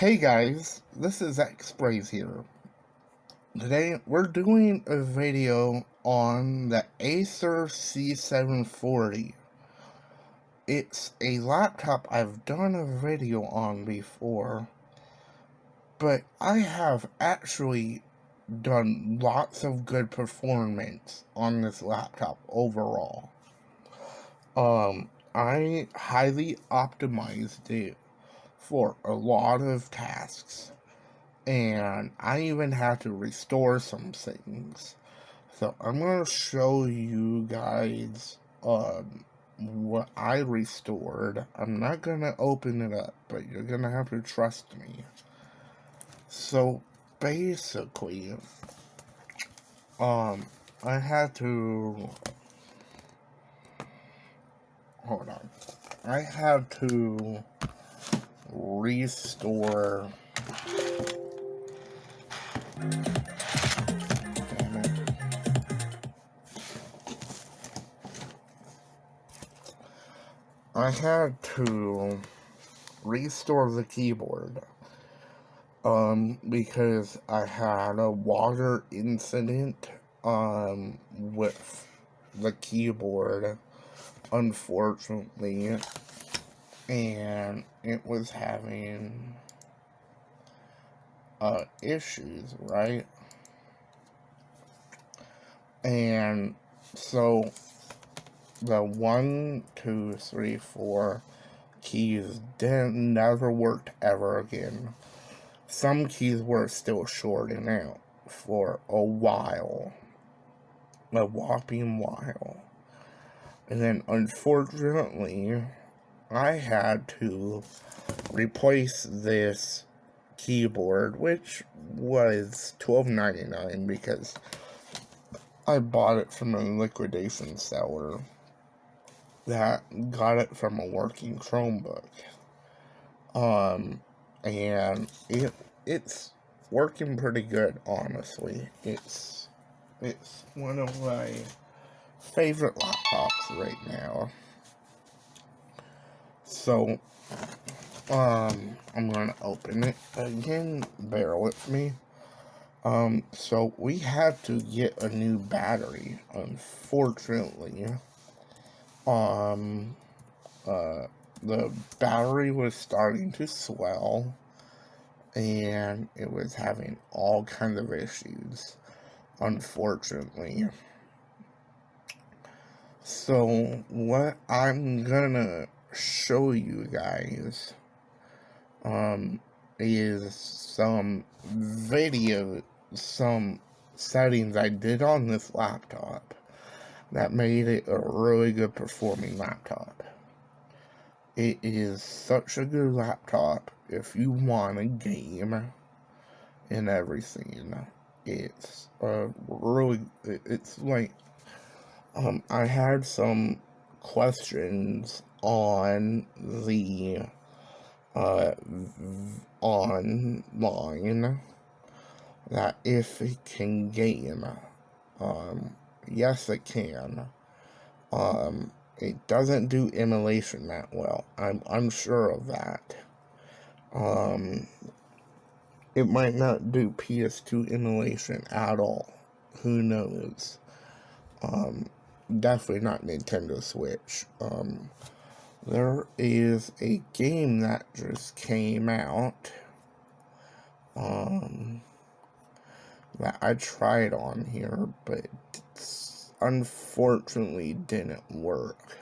Hey guys, this is X-Sprays here. Today we're doing a video on the Acer C740. It's a laptop I've done a video on before, but I have actually done lots of good performance on this laptop overall. I highly optimized it for a lot of tasks. And I even had to restore some things. So I'm going to show you guys what I restored. I'm not going to open it up, but you're going to have to trust me. So basically, I had to, hold on. I had to restore, damn it. I had to restore the keyboard because I had a water incident with the keyboard, unfortunately, and it was having issues, right? And so the 1, 2, 3, 4 keys never worked ever again. Some keys were still shorting out for a while, a whopping while. And then unfortunately, I had to replace this keyboard, which was $12.99 because I bought it from a liquidation seller that got it from a working Chromebook. And it's working pretty good, honestly. It's one of my favorite laptops right now. So, I'm gonna open it again. Bear with me. So we had to get a new battery, unfortunately. The battery was starting to swell, and it was having all kinds of issues, unfortunately. So what I'm gonna show you guys is some settings I did on this laptop that made it a really good performing laptop. It is such a good laptop if you want a game and everything. It's it's like, I had some questions on the, online, that if it can game. Yes, it can. It doesn't do emulation that well. I'm unsure of that. It might not do PS2 emulation at all. Who knows? Definitely not Nintendo Switch. There is a game that just came out, that I tried on here, but unfortunately didn't work.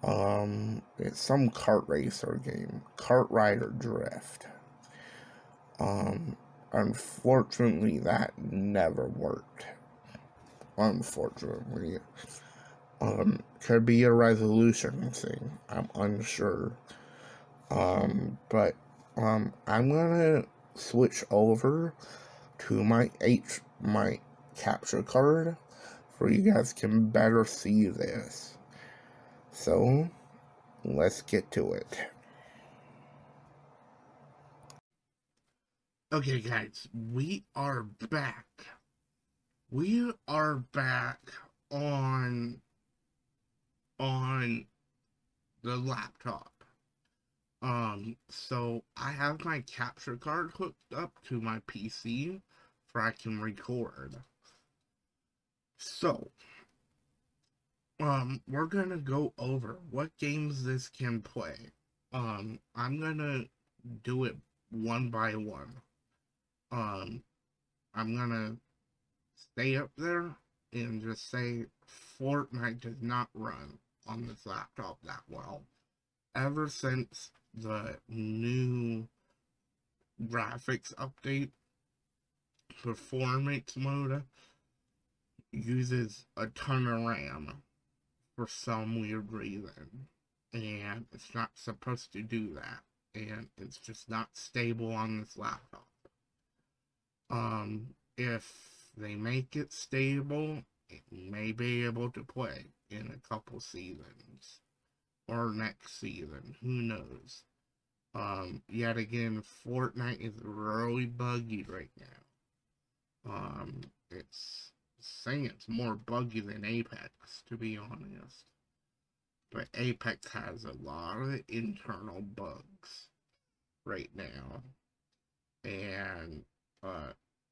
It's some kart racer game, Kart Rider Drift. Unfortunately that never worked. Unfortunately. Could be a resolution thing, I'm unsure. But, I'm gonna switch over to my capture card for you guys can better see this. So, let's get to it. Okay, guys, we are back. We are back on the laptop. So I have my capture card hooked up to my PC for I can record. So, we're gonna go over what games this can play. I'm gonna do it one by one. Um, I'm gonna stay up there and just say Fortnite does not run on this laptop that well. Ever since the new graphics update, performance mode uses a ton of RAM for some weird reason. And it's not supposed to do that. And it's just not stable on this laptop. If they make it stable, it may be able to play in a couple seasons. Or next season. Who knows? Yet again, Fortnite is really buggy right now. It's saying it's more buggy than Apex, to be honest. But Apex has a lot of internal bugs right now. And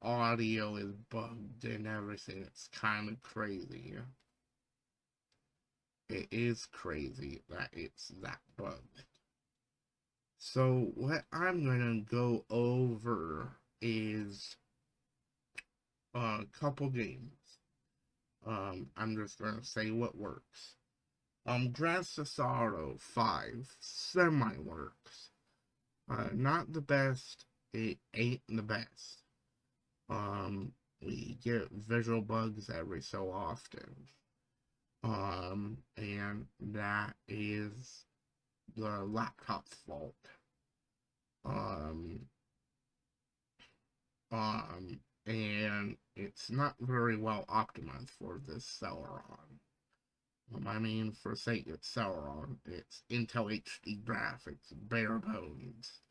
audio is bugged and everything. It's kind of crazy. It is crazy that it's that bugged. So what I'm gonna go over is a couple games. I'm just gonna say what works. Grand Theft Auto 5 semi works. Not the best. It ain't the best. We get visual bugs every so often. And that is the laptop's fault. Um, and it's not very well optimized for this Celeron. I mean, for sake it's Celeron, it's Intel HD graphics, bare bones.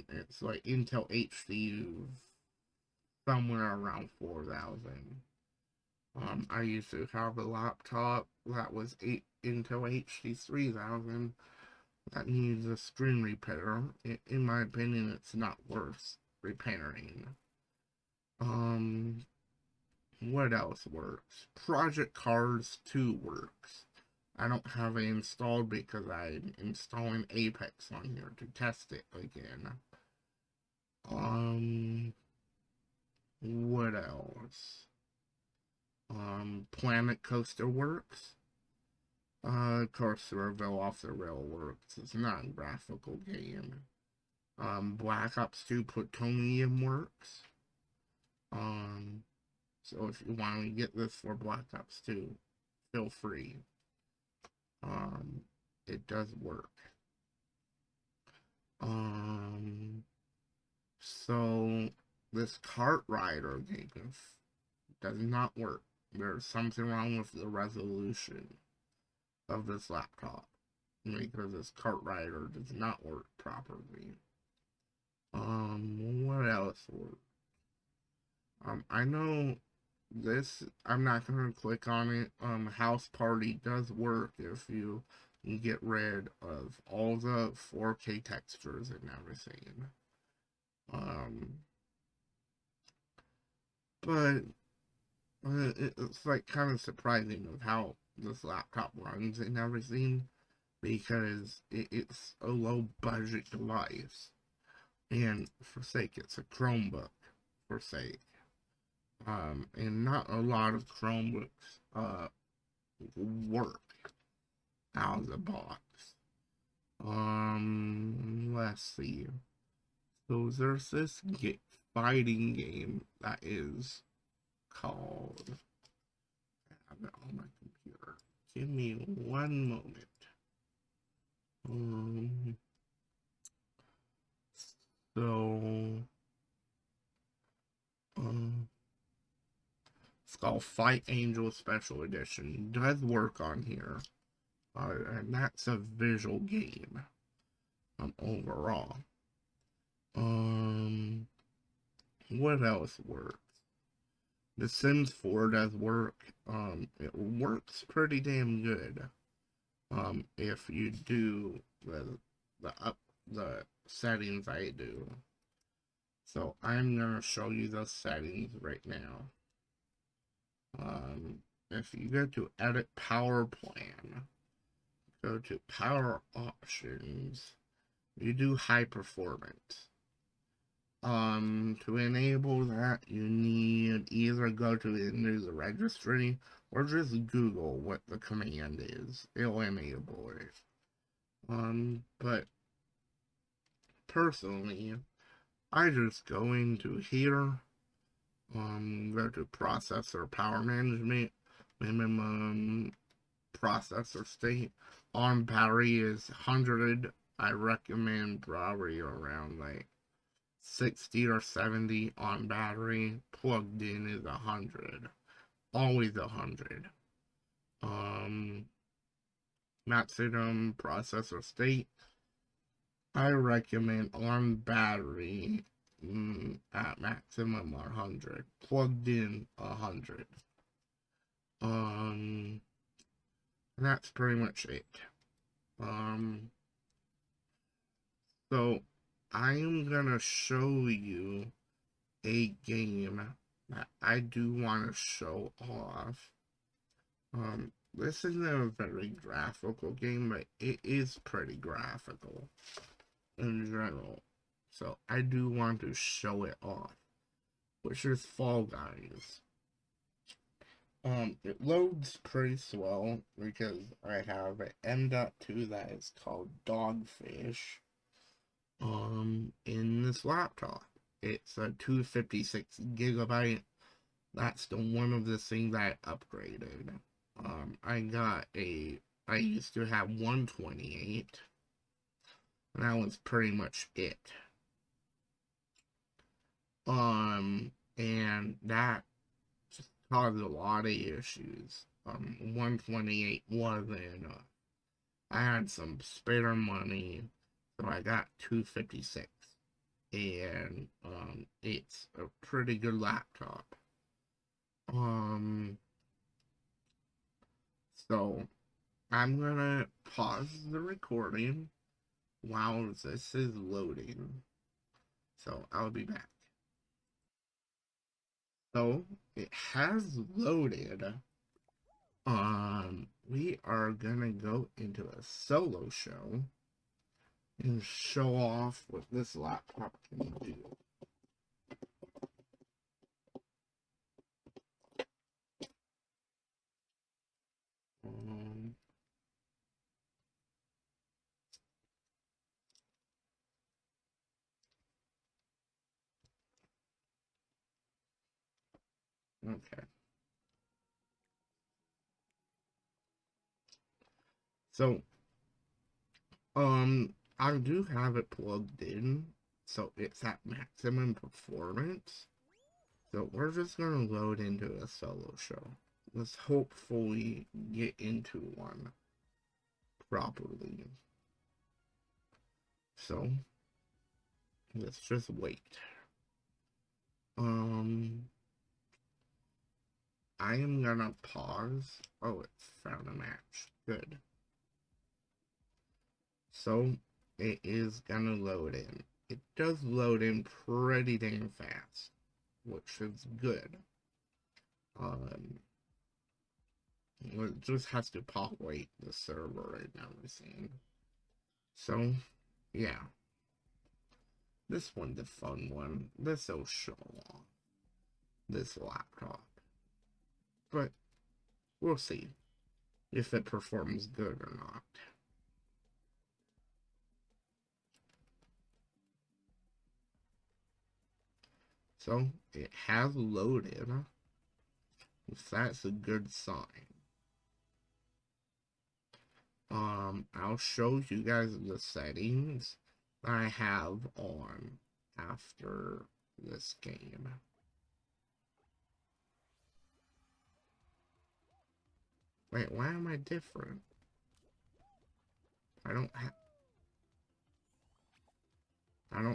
It's like Intel HD somewhere around 4,000. I used to have a laptop that was Intel HD 3000 that needs a screen repair. In my opinion, it's not worth repairing. Um, what else works? Project Cars 2 works. I don't have it installed because I'm installing Apex on here to test it again. What else? Planet Coaster works. Of course, Reveal Off the Rail works. It's not a graphical game. Black Ops 2 Plutonium works. So if you want to get this for Black Ops 2, feel free. It does work. So this Kart Rider game does not work. There's something wrong with the resolution of this laptop because this Kart Rider does not work properly. What else works? I know this, I'm not going to click on it. House Party does work if you get rid of all the 4K textures and everything. But it's like kind of surprising of how this laptop runs and everything because it's a low budget device. And for sake, it's a Chromebook, for sake. And not a lot of Chromebooks work out of the box. Let's see. So there's this fighting game that is called. I have it on my computer. Give me one moment. So, it's called Fight Angel Special Edition. It does work on here. And that's a visual game. Overall. What else works? The Sims 4 does work. It works pretty damn good. If you do the the settings I do. So I'm gonna show you those settings right now. If you go to edit power plan, go to power options, you do high performance. To enable that, you need either go to the registry or just Google what the command is. It'll enable it. But personally, I just go into here, go to processor power management, minimum processor state. On battery is 100. I recommend probably around like 60 or 70 on battery. Plugged in is 100. Always 100. Maximum processor state. I recommend on battery at maximum 100. Plugged in 100. That's pretty much it. So I'm gonna show you a game that I do want to show off. This isn't a very graphical game, but it is pretty graphical in general. So I do want to show it off, which is Fall Guys. It loads pretty slow because I have an M.2 that is called Dogfish, in this laptop. It's a 256 gigabyte. That's the one of the things I upgraded. I used to have 128, and that was pretty much it. And that just caused a lot of issues. 128 wasn't enough. I had some spare money, so I got 256, and it's a pretty good laptop. So I'm gonna pause the recording while this is loading. So I'll be back. So it has loaded. We are gonna go into a solo show and show off what this laptop can do. Okay. So, I do have it plugged in, so it's at maximum performance. So we're just gonna load into a solo show. Let's hopefully get into one properly. So let's just wait. I am gonna pause. Oh, it found a match. Good. So it is gonna load in. It does load in pretty dang fast, which is good. It just has to populate the server and everything. So, yeah. This one's a fun one. This'll show off this laptop. But we'll see if it performs good or not. So it has loaded. If that's a good sign. I'll show you guys the settings I have on after this game. Wait, why am I different? I don't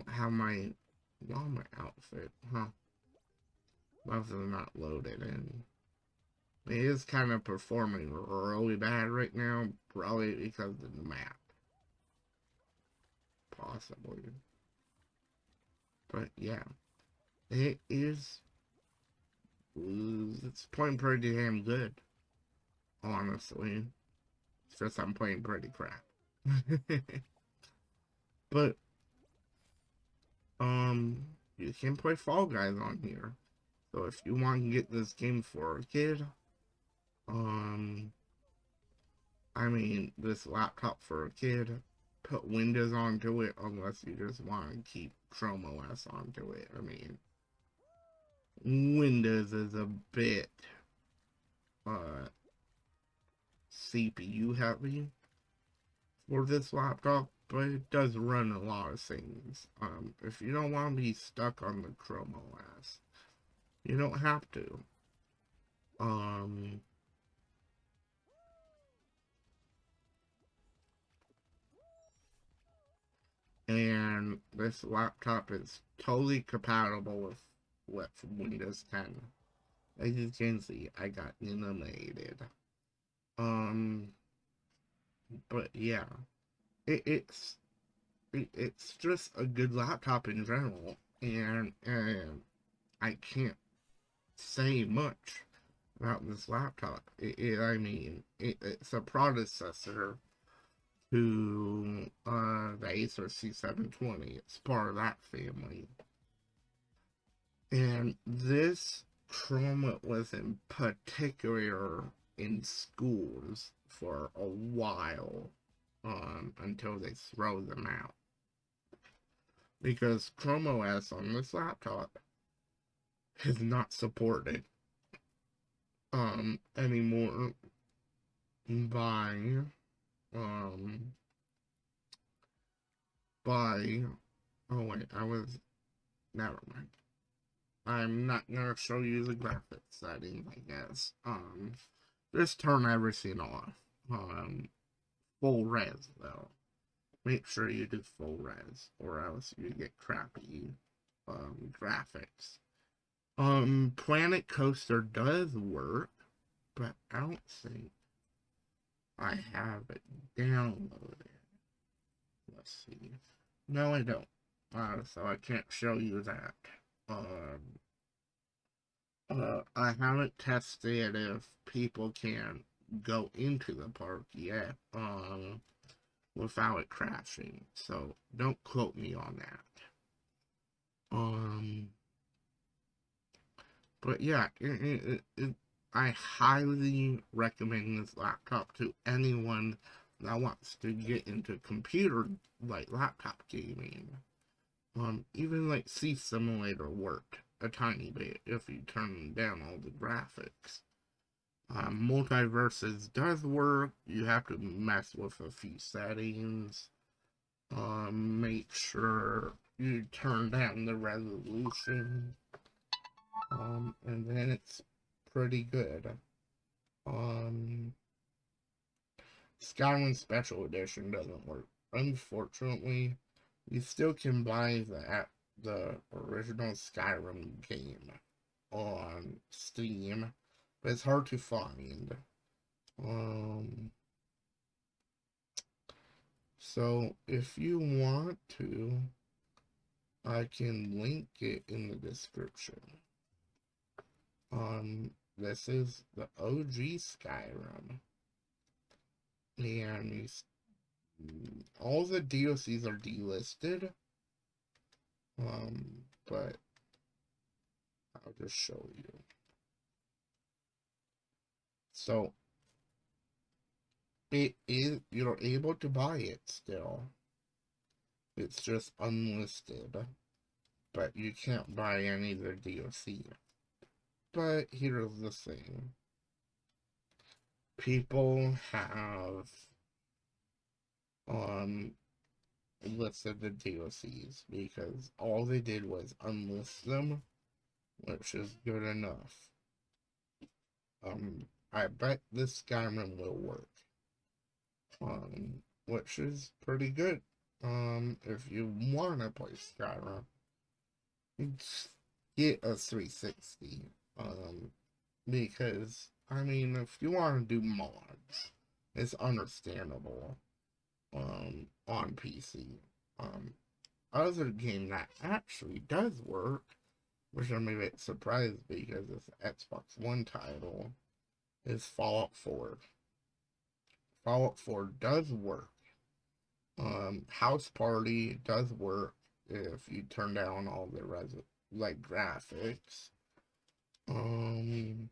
have my llama outfit, huh? Must have not loaded in. It is kind of performing really bad right now, probably because of the map. possibly. But yeah, it is. It's playing pretty damn good, honestly. It's just I'm playing pretty crap. But you can play Fall Guys on here. So if you want to get this game for a kid, um, I mean, this laptop for a kid, put Windows onto it unless you just want to keep Chrome OS onto it. I mean, Windows is a bit uh CPU heavy for this laptop, but it does run a lot of things. If you don't want to be stuck on the Chrome OS, you don't have to. Um, and this laptop is totally compatible with Windows 10. As you can see, I got animated. Um, but yeah, it's it's just a good laptop in general, and I can't say much about this laptop. I mean, it's a predecessor to the Acer C720. It's part of that family. And this Chromebook was in particular in schools for a while until they throw them out. Because Chrome OS on this laptop is not supported anymore by um by oh wait, I was never mind. I'm not gonna show you the graphics settings, I guess. Just turn everything off. Full res though. Make sure you do full res, or else you get crappy graphics. Planet Coaster does work, but I don't think I have it downloaded. Let's see. No, I don't. So I can't show you that. Um, I haven't tested if people can go into the park yet, without it crashing. So don't quote me on that. Um, but yeah, I highly recommend this laptop to anyone that wants to get into computer, like laptop gaming. Even like C Simulator worked a tiny bit if you turn down all the graphics. Multiverses does work. You have to mess with a few settings. Make sure you turn down the resolution. And then it's pretty good. Um, Skyrim Special Edition doesn't work. Unfortunately, you still can buy the original Skyrim game on Steam, but it's hard to find. Um, so if you want to, I can link it in the description. This is the OG Skyrim, and all the DLCs are delisted. But I'll just show you. So you're able to buy it still. It's just unlisted, but you can't buy any of the DLC. But here's the thing. People have listed the DLCs because all they did was unlist them, which is good enough. I bet this Skyrim will work. Which is pretty good. If you wanna play Skyrim, get a 360. Because I mean, if you want to do mods, it's understandable. On PC. Other game that actually does work, which I'm a bit surprised because it's an Xbox One title, is Fallout 4. Fallout 4 does work. House Party does work if you turn down all the graphics. Um,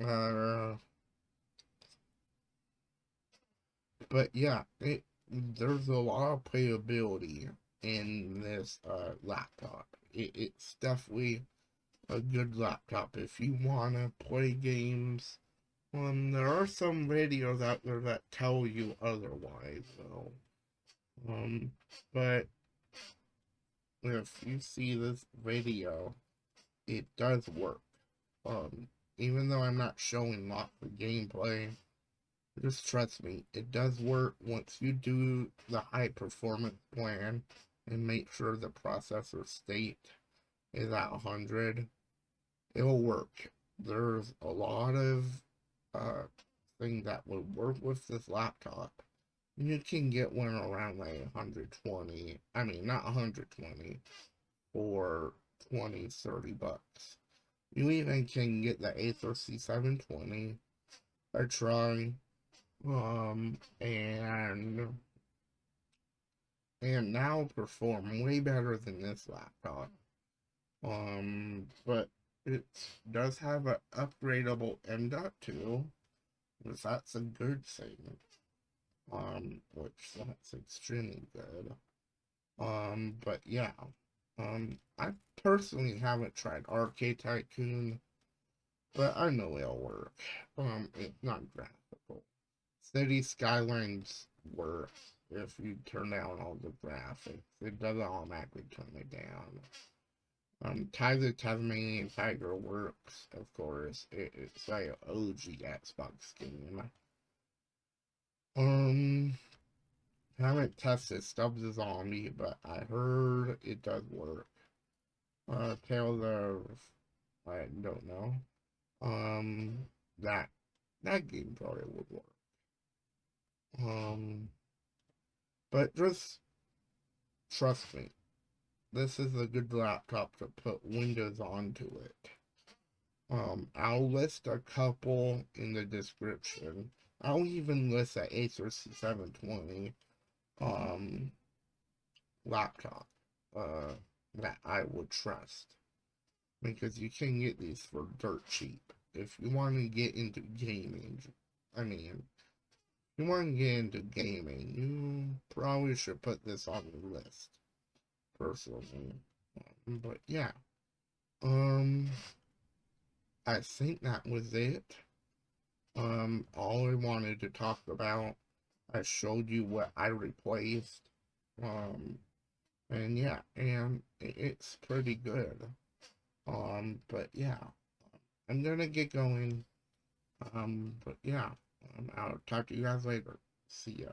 uh, but yeah, there's a lot of playability in this laptop. It's definitely a good laptop if you wanna play games. There are some videos out there that tell you otherwise, though. But if you see this video, it does work. Even though I'm not showing lots of gameplay, just trust me, it does work once you do the high performance plan and make sure the processor state is at 100. It'll work. There's a lot of uh, things that would work with this laptop. You can get one around like 120. I mean, not 120 for 20, 30 bucks. You even can get the Acer C720. I try, and now perform way better than this laptop. But it does have an upgradable M.2, which that's a good thing. Which that's extremely good. But yeah. I personally haven't tried Arcade Tycoon, but I know it'll work. It's not graphical. City Skylines works if you turn down all the graphics. It doesn't automatically turn it down. Tiger Tasmanian Tiger works, of course. It's like an OG Xbox game. Haven't tested Stubbs the Zombie, but I heard it does work. Tales of, I don't know. Um, that that game probably would work. Um, but just trust me, this is a good laptop to put Windows onto it. I'll list a couple in the description. I'll even list the Acer C720 um laptop that I would trust, because you can get these for dirt cheap. If you want to get into gaming, I mean, if you want to get into gaming, you probably should put this on the list, personally. But yeah, um, I think that was it. All I wanted to talk about, I showed you what I replaced. Um, and yeah, and it's pretty good. But yeah, I'm gonna get going. But yeah, I'll talk to you guys later. See ya.